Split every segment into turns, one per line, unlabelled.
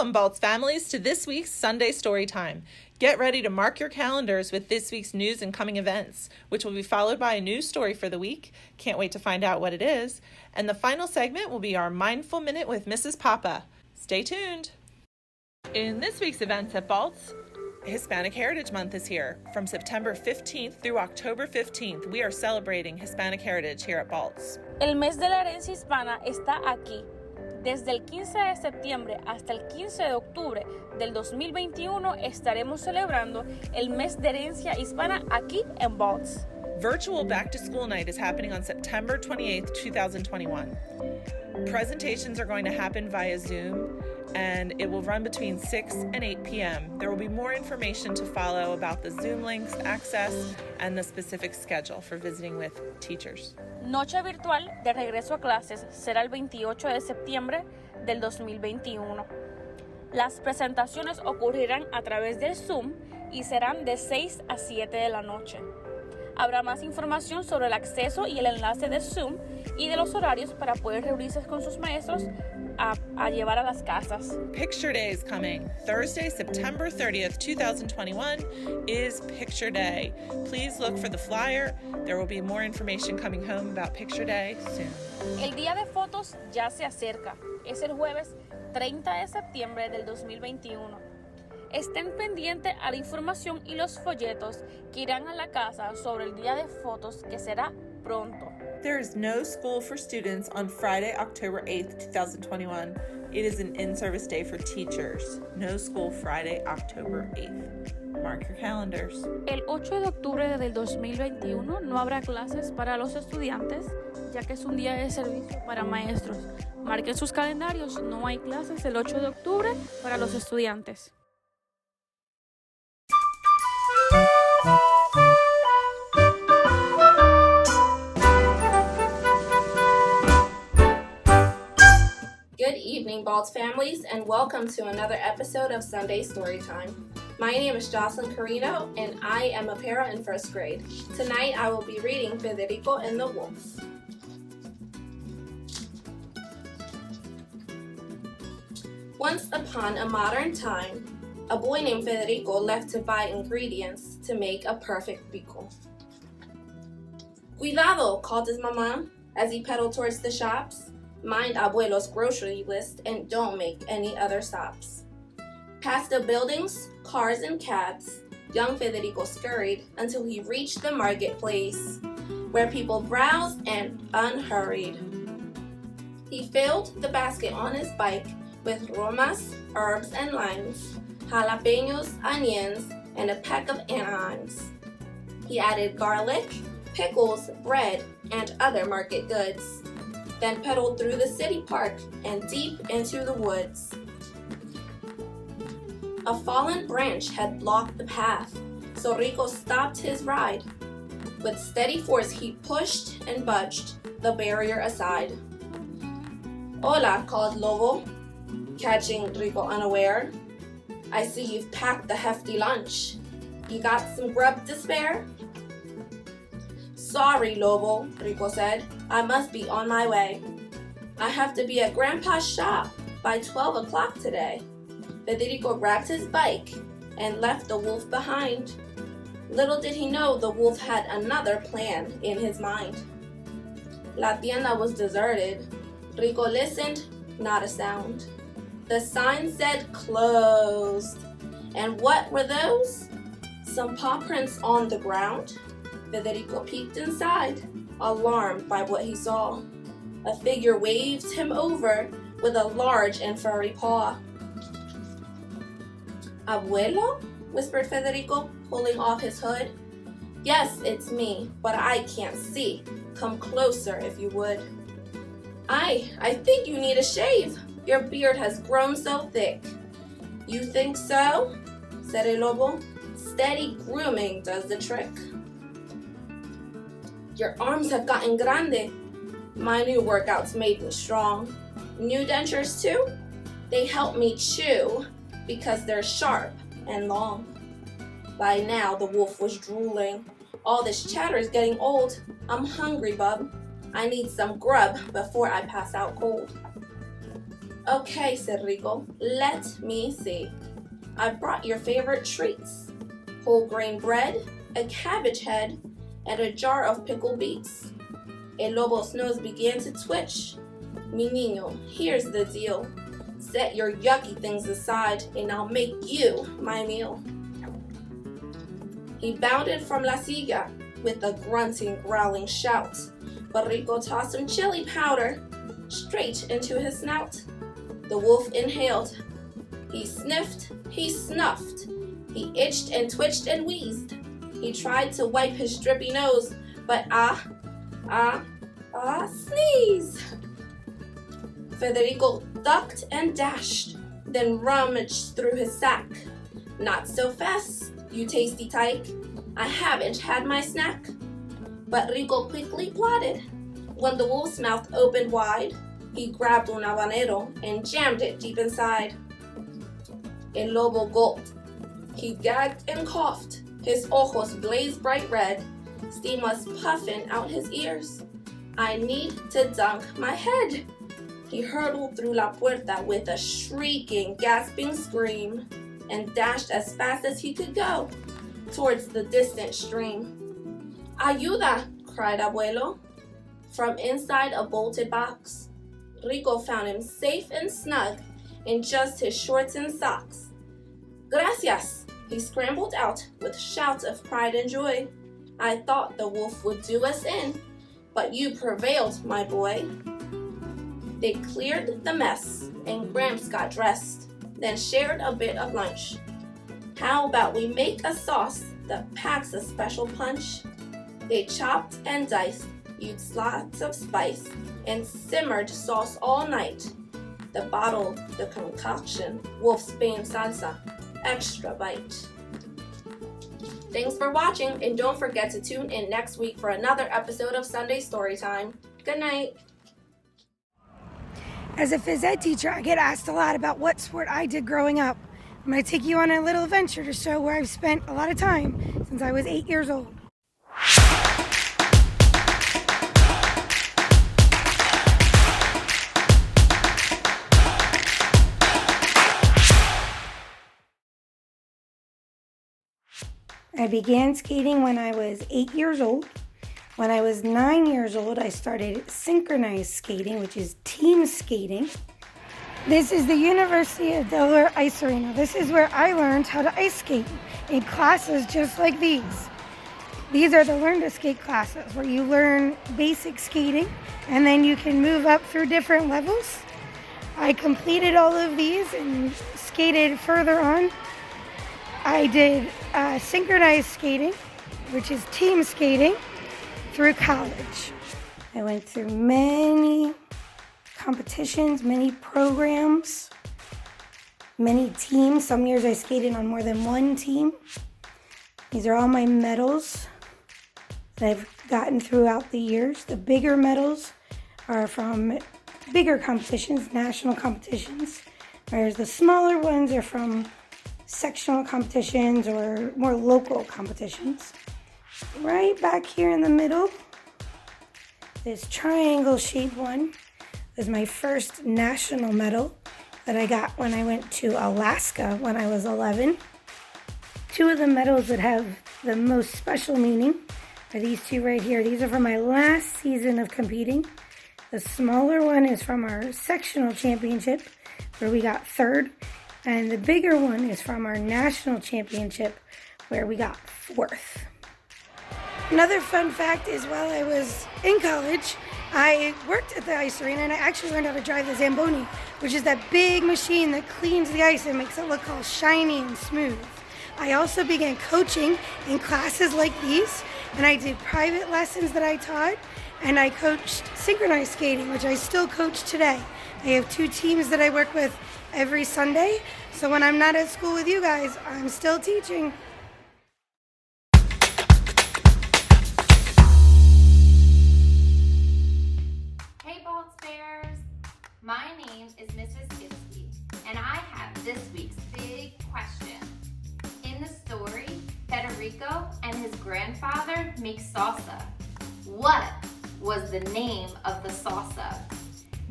Welcome, Baltz families, to this week's Sunday Storytime. Get ready to mark your calendars with this week's news and coming events, which will be followed by a news story for the week. Can't wait to find out what it is. And the final segment will be our Mindful Minute with Mrs. Papa. Stay tuned. In this week's events at Baltz, Hispanic Heritage Month is here. From September 15th through October 15th, we are celebrating Hispanic Heritage here at Baltz.
El mes de la herencia hispana está aquí. Desde el 15 de septiembre hasta el 15 de octubre del 2021 estaremos celebrando el mes de herencia hispana aquí en Baltz.
Virtual Back to School Night is happening on September 28th, 2021. Presentations are going to happen via Zoom, and it will run between 6 and 8 p.m. There will be more information to follow about the Zoom links, access, and the specific schedule for visiting with teachers.
Noche virtual de regreso a clases será el 28 de septiembre del 2021. Las presentaciones ocurrirán a través del Zoom y serán de 6 a 7 de la noche. Habrá más información sobre el acceso y el enlace de Zoom y de los horarios para poder reunirse con sus maestros a llevar a las casas.
Picture Day is coming. Thursday, September 30th, 2021 is Picture Day. Please look for the flyer. There will be more information coming home about Picture Day soon.
El día de fotos ya se acerca. Es el jueves 30 de septiembre del 2021. Estén pendientes a la información y los folletos que irán a la casa sobre el día de fotos que será pronto.
There is no school for students on Friday, October 8th, 2021. It is an in-service day for teachers. No school Friday, October 8th. Mark your calendars.
El 8 de octubre del 2021 no habrá clases para los estudiantes, ya que es un día de servicio para maestros. Marquen sus calendarios, no hay clases el 8 de octubre para los estudiantes.
Good evening, Baltz families, and welcome to another episode of Sunday Storytime. My name is Jocelyn Carino, and I am a para in first grade. Tonight, I will be reading Federico and the Wolf. Once upon a modern time, a boy named Federico left to buy ingredients to make a perfect pico. Cuidado, called his mama as he pedaled towards the shops. Mind Abuelo's grocery list and don't make any other stops. Past the buildings, cars, and cabs, young Federico scurried until he reached the marketplace, where people browsed and unhurried. He filled the basket on his bike with romas, herbs, and limes, jalapenos, onions, and a peck of Anaheims. He added garlic, pickles, bread, and other market goods, then pedaled through the city park and deep into the woods. A fallen branch had blocked the path, so Rico stopped his ride. With steady force, he pushed and budged the barrier aside. Hola, called Lobo, catching Rico unaware. I see you've packed a hefty lunch. You got some grub to spare? Sorry, Lobo, Rico said. I must be on my way. I have to be at Grandpa's shop by 12 o'clock today. Federico grabbed his bike and left the wolf behind. Little did he know the wolf had another plan in his mind. La tienda was deserted. Rico listened, not a sound. The sign said closed. And what were those? Some paw prints on the ground? Federico peeked inside, alarmed by what he saw. A figure waved him over with a large and furry paw. Abuelo? Whispered Federico, pulling off his hood. Yes, it's me, but I can't see. Come closer if you would. I think you need a shave. Your beard has grown so thick. You think so? Said El Lobo. Steady grooming does the trick. Your arms have gotten grande. My new workouts made me strong. New dentures too? They help me chew because they're sharp and long. By now the wolf was drooling. All this chatter is getting old. I'm hungry, bub. I need some grub before I pass out cold. Okay, said Rico, let me see. I brought your favorite treats. Whole grain bread, a cabbage head, and a jar of pickled beets. El Lobo's nose began to twitch. Mi niño, here's the deal. Set your yucky things aside, and I'll make you my meal. He bounded from La Silla with a grunting, growling shout, but Rico tossed some chili powder straight into his snout. The wolf inhaled. He sniffed, he snuffed, he itched and twitched and wheezed. He tried to wipe his drippy nose, but sneeze! Federico ducked and dashed, then rummaged through his sack. Not so fast, you tasty tyke. I haven't had my snack. But Rico quickly plotted. When the wolf's mouth opened wide, he grabbed un habanero and jammed it deep inside. El Lobo gulped. He gagged and coughed. His ojos blazed bright red. Steam was puffing out his ears. I need to dunk my head. He hurtled through La Puerta with a shrieking, gasping scream and dashed as fast as he could go towards the distant stream. Ayuda! Cried Abuelo. From inside a bolted box, Rico found him safe and snug in just his shorts and socks. Gracias! He scrambled out with shouts of pride and joy. I thought the wolf would do us in, but you prevailed, my boy. They cleared the mess, and Gramps got dressed, then shared a bit of lunch. How about we make a sauce that packs a special punch? They chopped and diced, used lots of spice, and simmered sauce all night. The bottle, the concoction, Wolf's Spain salsa, extra bite. Thanks for watching, and don't forget to tune in next week for another episode of Sunday Storytime. Good night.
As a phys ed teacher, I get asked a lot about what sport I did growing up. I'm going to take you on a little adventure to show where I've spent a lot of time since I was 8 years old. I began skating when I was 8 years old. When I was 9 years old, I started synchronized skating, which is team skating. This is the University of Delaware Ice Arena. This is where I learned how to ice skate in classes just like these. These are the Learn to Skate classes where you learn basic skating and then you can move up through different levels. I completed all of these and skated further on. I did synchronized skating, which is team skating, through college. I went through many competitions, many programs, many teams. Some years I skated on more than one team. These are all my medals that I've gotten throughout the years. The bigger medals are from bigger competitions, national competitions, whereas the smaller ones are from sectional competitions or more local competitions. Right back here in the middle, this triangle-shaped one was my first national medal that I got when I went to Alaska when I was 11. Two of the medals that have the most special meaning are these two right here. These are from my last season of competing. The smaller one is from our sectional championship where we got third, and the bigger one is from our national championship where we got fourth. Another fun fact is while I was in college, I worked at the ice arena and I actually learned how to drive the Zamboni, which is that big machine that cleans the ice and makes it look all shiny and smooth. I also began coaching in classes like these, and I did private lessons that I taught, and I coached synchronized skating, which I still coach today. I have 2 teams that I work with every Sunday, so when I'm not at school with you guys, I'm still teaching.
My name is Mrs. Gibbsby, and I have this week's big question. In the story, Federico and his grandfather make salsa. What was the name of the salsa?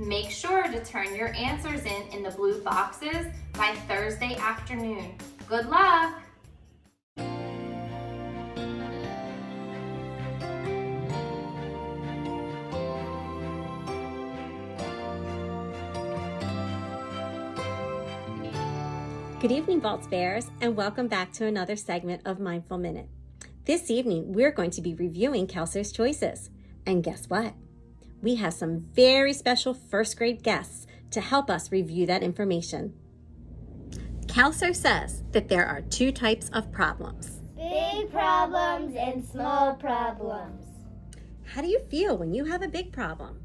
Make sure to turn your answers in the blue boxes by Thursday afternoon. Good luck!
Good evening, Vaults Bears, and welcome back to another segment of Mindful Minute. This evening, we're going to be reviewing Kelso's Choices. And guess what? We have some very special first grade guests to help us review that information. Kelso says that there are two types of problems.
Big problems and small problems.
How do you feel when you have a big problem?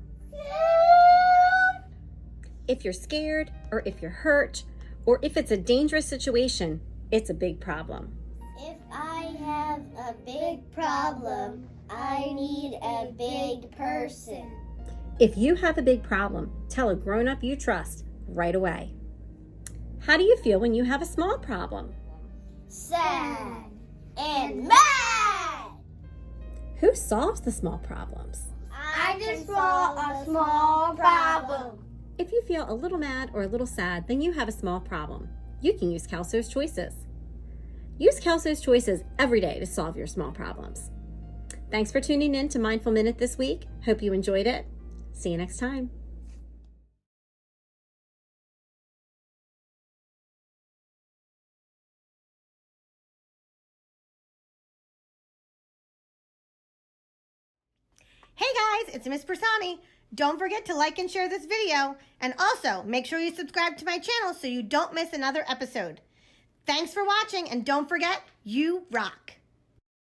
If you're scared, or if you're hurt, or if it's a dangerous situation, it's a big problem.
If I have a big problem, I need a big person.
If you have a big problem, tell a grown-up you trust right away. How do you feel when you have a small problem?
Sad and mad.
Who solves the small problems?
I just saw a small problem.
If you feel a little mad or a little sad, then you have a small problem. You can use Kelso's Choices. Use Kelso's Choices every day to solve your small problems. Thanks for tuning in to Mindful Minute this week. Hope you enjoyed it. See you next time.
Hey guys, it's Miss Persani. Don't forget to like and share this video, and also make sure you subscribe to my channel so you don't miss another episode. Thanks for watching, and don't forget, you rock!